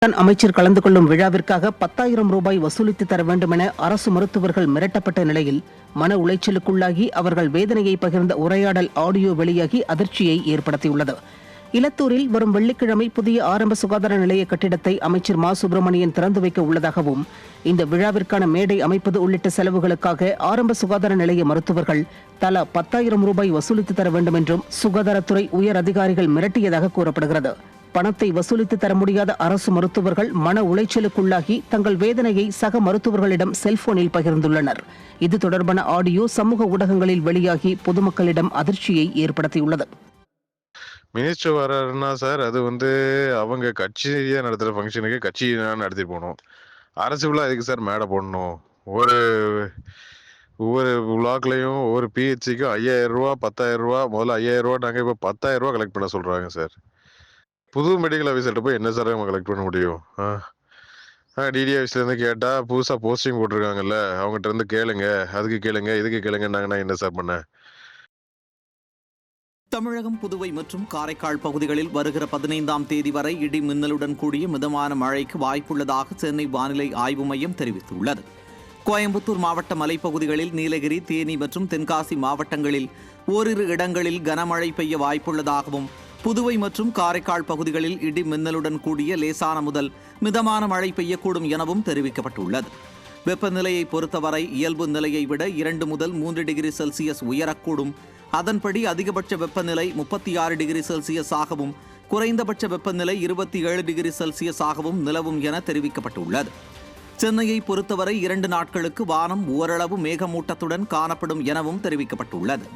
அமைச்சர் கலந்து கொள்ளும் விழாவிற்காக 10,000 ரூபாய் வசூலித்து தர வேண்டும் என அரசு மருத்துவர்கள் மிரட்டப்பட்ட நிலையில் மன உளைச்சலுக்குள்ளாகி அவர்கள் வேதனையை பகிர்ந்த உரையாடல் ஆடியோ வெளியாகி அதிர்ச்சியை ஏற்படுத்தியுள்ளது. இலத்தூரில் வரும் வெள்ளிக்கிழமை புதிய ஆரம்ப சுகாதார நிலைய கட்டிடத்தை அமைச்சர் மா சுப்பிரமணியன் திறந்து வைக்க உள்ளதாகவும், இந்த விழாவிற்கான மேடை அமைப்பது உள்ளிட்ட செலவுகளுக்காக ஆரம்ப சுகாதார நிலைய மருத்துவர்கள் தலா 10,000 ரூபாய் வசூலித்து தர வேண்டும் என்றும் சுகாதாரத்துறை உயர் அதிகாரிகள் மிரட்டியதாக கூறப்படுகிறது. பணத்தை வசூலித்து தர முடியாத அரசு மருத்துவர்கள் மன உளைச்சலுக்குள்ளாகி தங்கள் வேதனையை சக மருத்துவர்களிடம் செல்போனில் பகிர்ந்துள்ளனர். இது தொடர்பான ஆடியோ சமூக ஊடகங்களில் வெளியாகி பொதுமக்களிடம் அதிர்ச்சியை ஏற்படுத்தியுள்ளது. மினிஸ்டர் வர்றாருன்னா சார், அது அவங்க கட்சியா நடத்துகிற ஃபங்க்ஷனுக்கு கட்சி நடத்திட்டு போகணும். அரசு விழா எதுக்கு சார் மேடை போடணும்? ஒவ்வொரு பிளாக்லையும் ஒவ்வொரு பிஹெச்சிக்கும் 5,000 ரூபா 10,000 ரூபா, முதல்ல 5,000 ரூபா, நாங்கள் இப்போ 10,000 ரூபா கலெக்ட் பண்ண சொல்கிறாங்க சார். புது மெடிக்கல் ஆஃபீஸர்கிட்ட போய் என்ன சார் நம்ம கலெக்ட் பண்ண முடியும்? டிடி ஆஃபீஸ்லேருந்து கேட்டால் புதுசாக போஸ்டிங் போட்டிருக்காங்கல்ல, அவங்ககிட்ட இருந்து கேளுங்க, அதுக்கு கேளுங்க, இதுக்கு கேளுங்கன்னாங்கன்னா என்ன சார் பண்ண? தமிழகம், புதுவை மற்றும் காரைக்கால் பகுதிகளில் வருகிற 15ஆம் தேதி வரை இடி மின்னலுடன் கூடிய மிதமான மழைக்கு வாய்ப்புள்ளதாக சென்னை வானிலை ஆய்வு மையம் தெரிவித்துள்ளது. கோயம்புத்தூர் மாவட்ட மலைப்பகுதிகளில், நீலகிரி, தேனி மற்றும் தென்காசி மாவட்டங்களில் ஓரிரு இடங்களில் கனமழை பெய்ய வாய்ப்புள்ளதாகவும், புதுவை மற்றும் காரைக்கால் பகுதிகளில் இடி மின்னலுடன் கூடிய லேசான முதல் மிதமான மழை பெய்யக்கூடும் எனவும் தெரிவிக்கப்பட்டுள்ளது. வெப்பநிலையை பொறுத்தவரை இயல்பு நிலையை விட 2 முதல் 3 டிகிரி செல்சியஸ் உயரக்கூடும். அதன்படி அதிகபட்ச வெப்பநிலை 36 டிகிரி செல்சியஸாகவும் குறைந்தபட்ச வெப்பநிலை 27 டிகிரி செல்சியஸாகவும் நிலவும் என தெரிவிக்கப்பட்டுள்ளது. சென்னையை பொறுத்தவரை 2 நாட்களுக்கு வானம் ஓரளவு மேகமூட்டத்துடன் காணப்படும் எனவும் தெரிவிக்கப்பட்டுள்ளது.